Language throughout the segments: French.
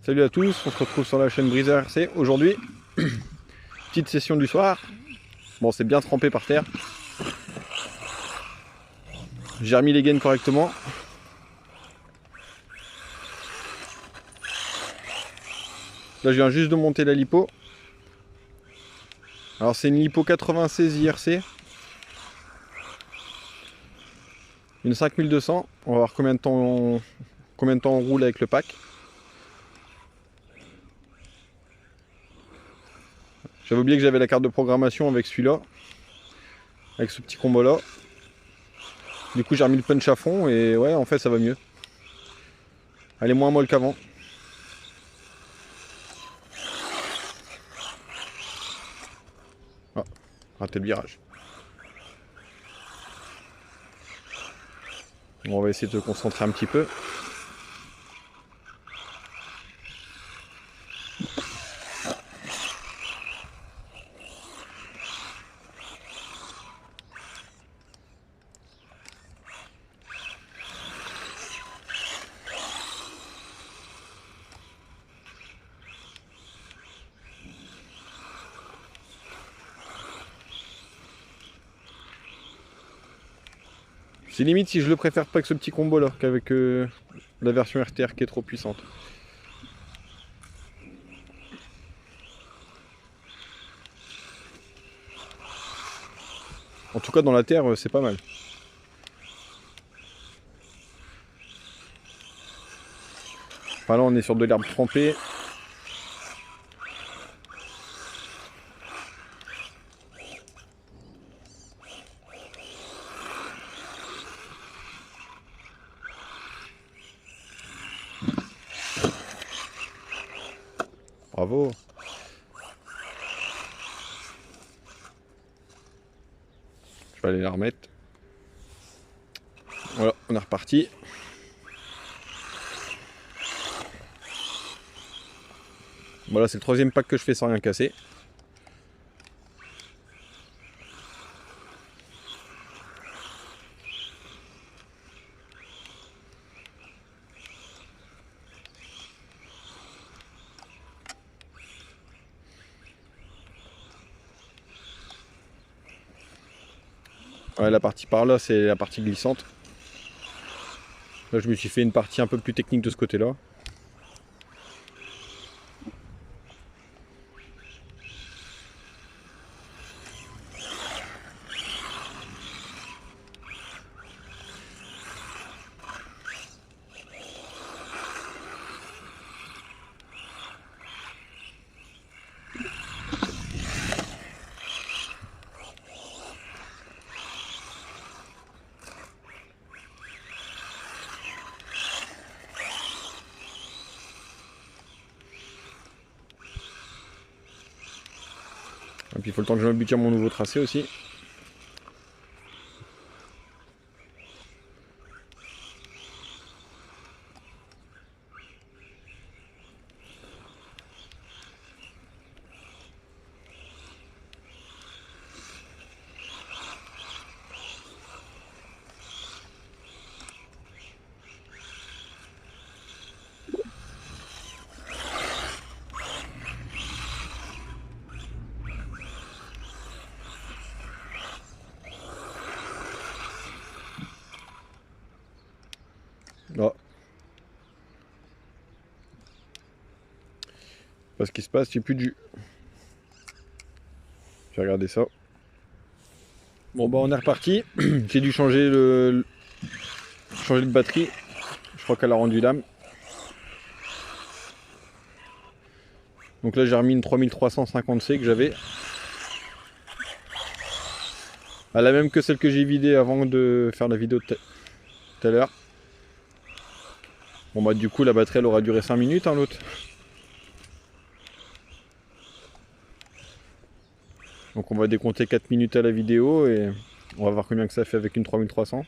Salut à tous, on se retrouve sur la chaîne Briseur RC. Aujourd'hui, petite session du soir. Bon, c'est bien trempé par terre. J'ai remis les gaines correctement. Là, je viens juste de monter la lipo. Alors, c'est une lipo 96 IRC. Une 5200. On va voir combien de temps on roule avec le pack. J'avais oublié que j'avais la carte de programmation avec celui-là. Avec ce petit combo là. Du coup, j'ai remis le punch à fond et ouais, en fait, ça va mieux. Elle est moins molle qu'avant. Ah, raté le virage. Bon, on va essayer de se concentrer un petit peu. C'est limite si je le préfère pas que ce petit combo là qu'avec la version RTR qui est trop puissante. En tout cas dans la terre c'est pas mal. Enfin là on est sur de l'herbe trempée. Bravo. Je vais aller la remettre. Voilà, on est reparti. Voilà, c'est le troisième pack que je fais sans rien casser. Ouais, la partie par là, c'est la partie glissante. Là, je me suis fait une partie un peu plus technique de ce côté-là. Et puis il faut le temps que je m'habitue à mon nouveau tracé aussi. Là. Pas ce qui se passe, j'ai plus de jus. Je vais regarder ça. Bon bah on est reparti. J'ai dû changer de batterie. Je crois qu'elle a rendu l'âme. Donc là j'ai remis une 3350C que j'avais. Elle a même que celle que j'ai vidée avant de faire la vidéo tout à l'heure. Bon bah du coup la batterie elle aura duré 5 minutes hein, l'autre. Donc on va décompter 4 minutes à la vidéo et on va voir combien que ça fait avec une 3300. En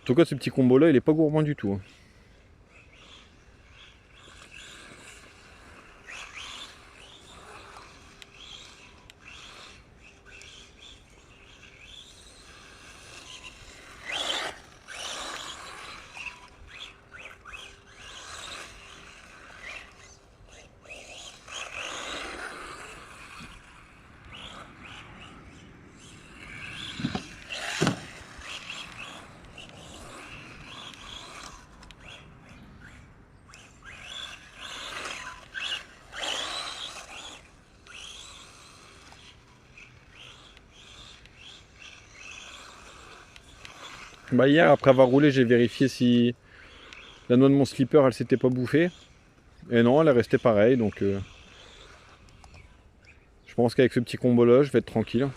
tout cas ce petit combo là il est pas gourmand du tout. Bah hier, après avoir roulé, j'ai vérifié si la noix de mon slipper, elle s'était pas bouffée. Et non, elle est restée pareille, donc je pense qu'avec ce petit combo là, je vais être tranquille.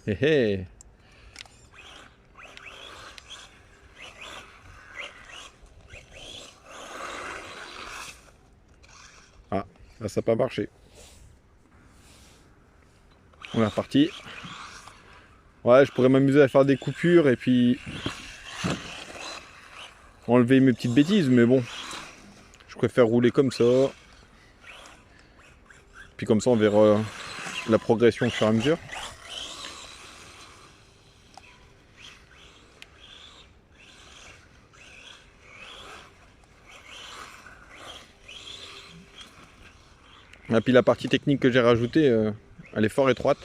Hé hé. Ah, là ça n'a pas marché. On est reparti. Ouais, je pourrais m'amuser à faire des coupures et puis enlever mes petites bêtises, mais bon, je préfère rouler comme ça. Puis comme ça, on verra la progression au fur et à mesure. Et puis la partie technique que j'ai rajoutée, elle est fort étroite.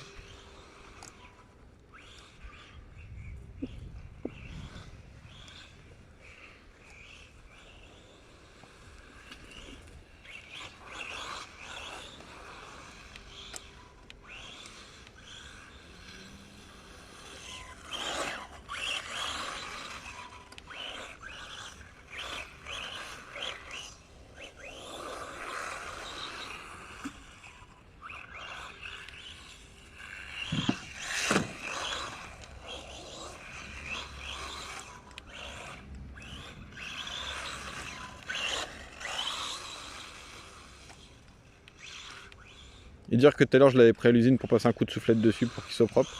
Et dire que tout à l'heure je l'avais pris à l'usine pour passer un coup de soufflette dessus pour qu'il soit propre.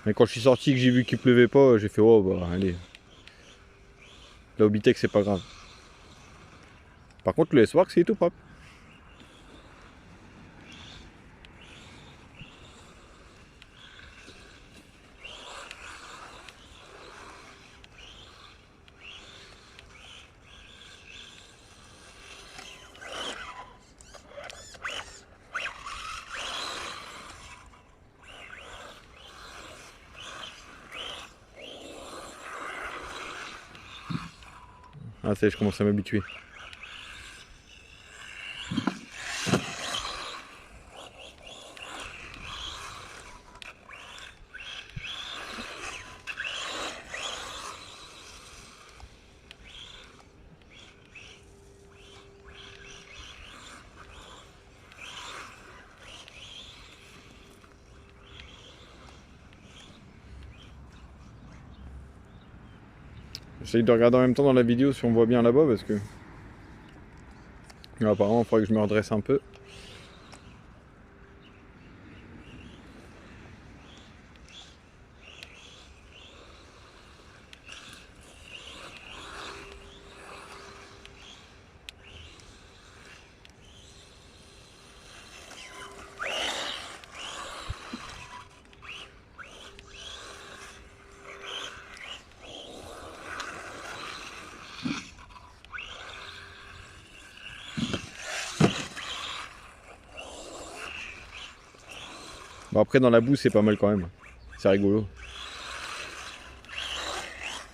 Mais quand je suis sorti que j'ai vu qu'il pleuvait pas, j'ai fait oh bah allez. La Hobbytech c'est pas grave. Par contre le S-Works c'est tout propre. Ah ça y est, je commence à m'habituer. J'essaye de regarder en même temps dans la vidéo si on voit bien là-bas parce que apparemment il faudrait que je me redresse un peu. Bon après dans la boue c'est pas mal quand même. C'est rigolo.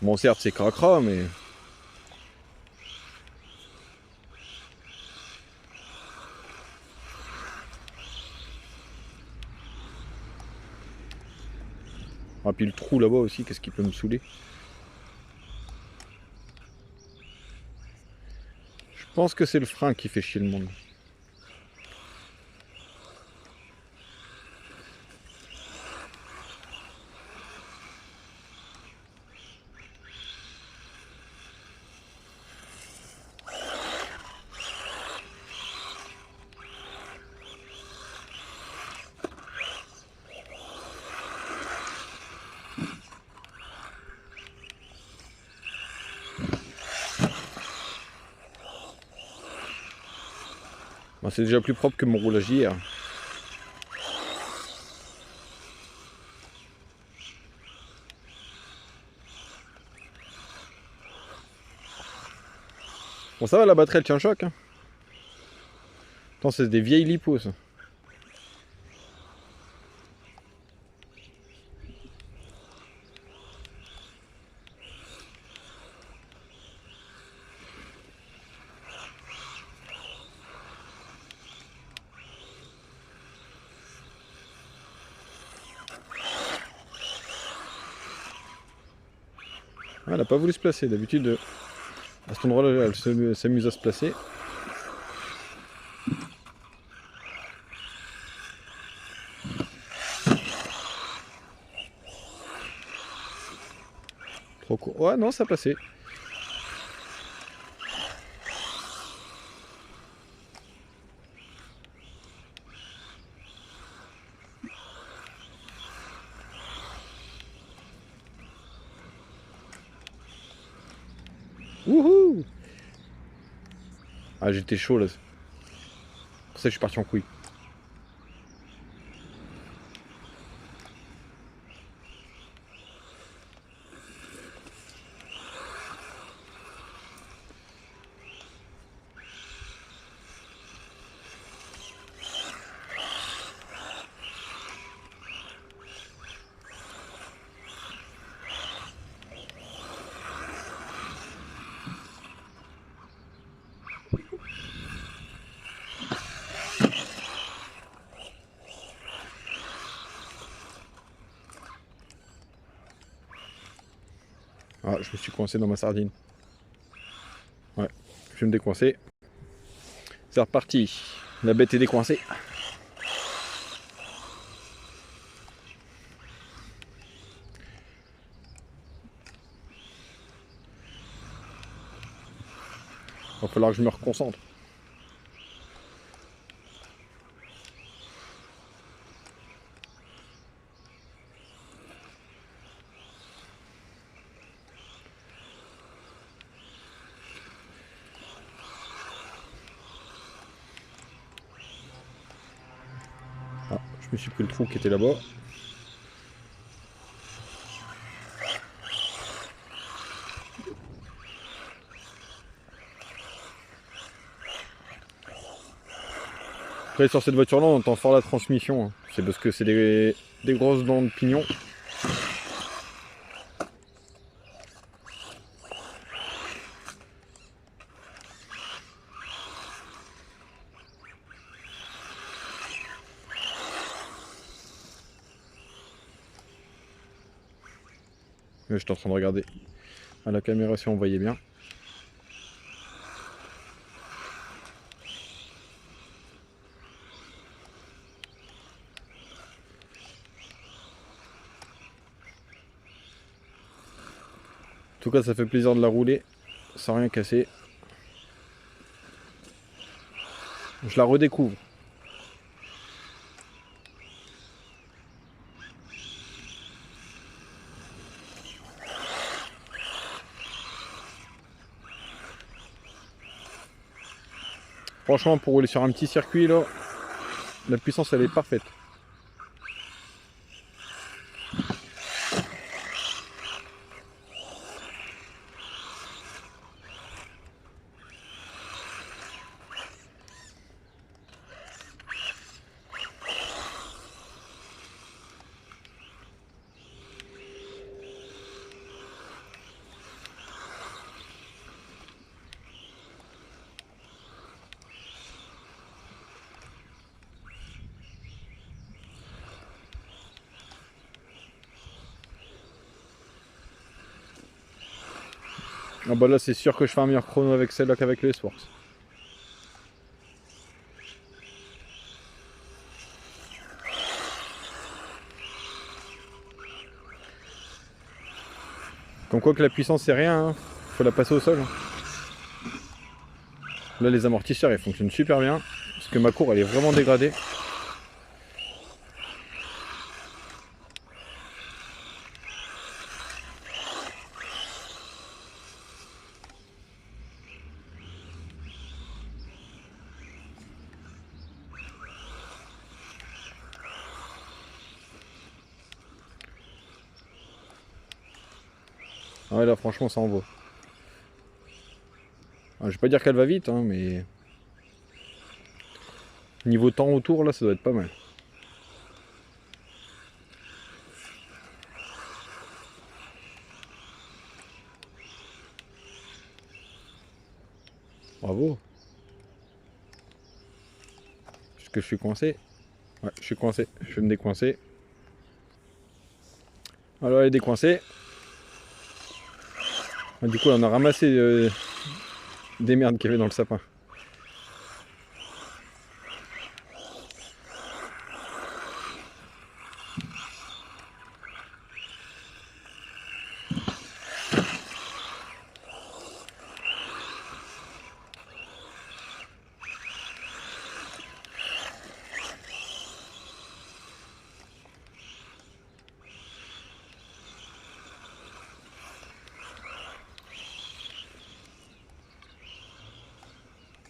Bon certes c'est cracra mais... Ah puis le trou là-bas aussi, qu'est-ce qui peut me saouler? Je pense que c'est le frein qui fait chier le monde. Bon, c'est déjà plus propre que mon roulage hier. Bon ça va, la batterie elle tient choc. Hein. Attends, c'est des vieilles lipos ça. Ah, elle a pas voulu se placer. D'habitude, à cet endroit-là, elle s'amuse à se placer. Trop court. Ouais, non, ça a passé. Wouhou! Ah, j'étais chaud là. C'est pour ça que je suis parti en couille. Ah, je me suis coincé dans ma sardine. Ouais, je vais me décoincer. C'est reparti. La bête est décoincée. Va falloir que je me reconcentre. Ah, je me suis pris le trou qui était là-bas. Après, sur cette voiture-là, on entend fort la transmission. Hein. C'est parce que c'est des grosses dents de pignon. J'étais en train de regarder à la caméra si on voyait bien. En tout cas, ça fait plaisir de la rouler sans rien casser. Je la redécouvre. Franchement, pour rouler sur un petit circuit, là, la puissance, elle est parfaite. Ah bah là, c'est sûr que je fais un meilleur chrono avec celle-là qu'avec les Sports. Comme quoi que la puissance, c'est rien. Hein. Faut la passer au sol. Hein. Là, les amortisseurs, ils fonctionnent super bien. Parce que ma cour, elle est vraiment dégradée. Ah ouais, là, franchement, ça en vaut. Ah, je vais pas dire qu'elle va vite, hein, mais... Niveau temps autour, là, ça doit être pas mal. Bravo. Est-ce que je suis coincé? Ouais, je suis coincé. Je vais me décoincer. Alors, elle est décoincée. Du coup, on a ramassé des merdes qu'il y avait dans le sapin.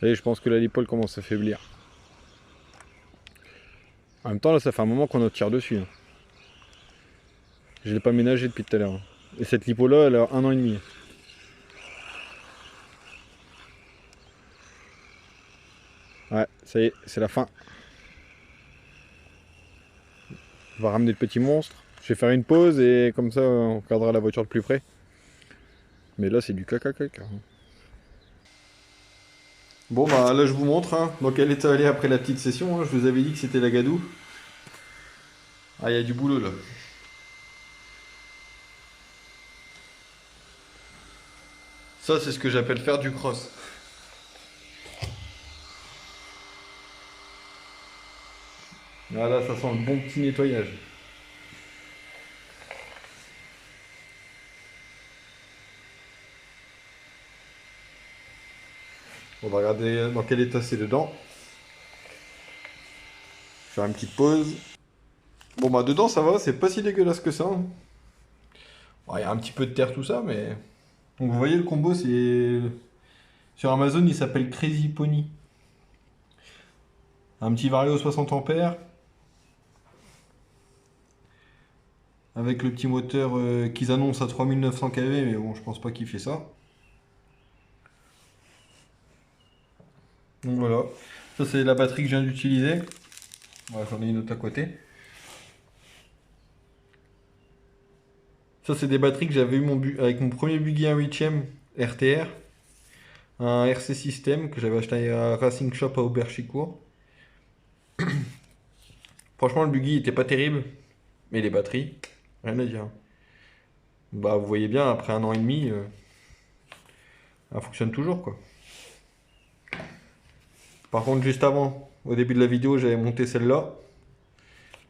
Et je pense que la lipole commence à faiblir. En même temps, là, ça fait un moment qu'on tire dessus. Hein. Je ne l'ai pas ménagé depuis tout à l'heure. Hein. Et cette lipo-là, elle a 1 an et demi. Ouais, ça y est, c'est la fin. On va ramener le petit monstre. Je vais faire une pause et comme ça, on regardera la voiture de plus près. Mais là, c'est du caca caca. Bon, bah là, je vous montre hein, dans quel état elle est après la petite session. Hein. Je vous avais dit que c'était la gadoue. Ah, il y a du boulot là. Ça, c'est ce que j'appelle faire du cross. Voilà, ça sent le bon petit nettoyage. On va regarder dans quel état c'est dedans. Faire une petite pause. Bon, bah dedans, ça va, c'est pas si dégueulasse que ça. Hein. Bon, il y a un petit peu de terre, tout ça, mais... Donc vous voyez, le combo, c'est... Sur Amazon, il s'appelle Crazy Pony. Un petit Vario 60 ampères. Avec le petit moteur qu'ils annoncent à 3900 kV, mais bon, je pense pas qu'il fait ça. Donc voilà. Ça, c'est la batterie que je viens d'utiliser. Ouais, j'en ai une autre à côté. Ça, c'est des batteries que j'avais eu avec mon premier buggy 1/8e RTR. Un RC System que j'avais acheté à Racing Shop à Auberchicourt. Franchement, le buggy était pas terrible. Mais les batteries, rien à dire. Bah, vous voyez bien, après 1 an et demi, elle fonctionne toujours, quoi. Par contre, juste avant, au début de la vidéo, j'avais monté celle-là.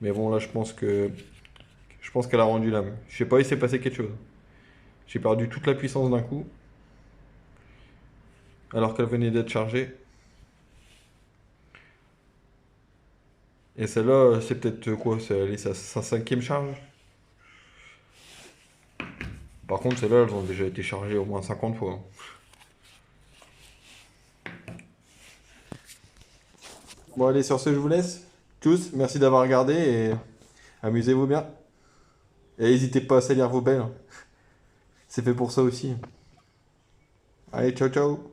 Mais bon, là, je pense qu'elle a rendu l'âme. Je sais pas, il s'est passé quelque chose. J'ai perdu toute la puissance d'un coup. Alors qu'elle venait d'être chargée. Et celle-là, c'est peut-être quoi? C'est sa cinquième charge. Par contre, celles-là, elles ont déjà été chargées au moins 50 fois. Bon, allez, sur ce, je vous laisse. Tous, merci d'avoir regardé et amusez-vous bien. Et n'hésitez pas à salir vos belles. C'est fait pour ça aussi. Allez, ciao, ciao.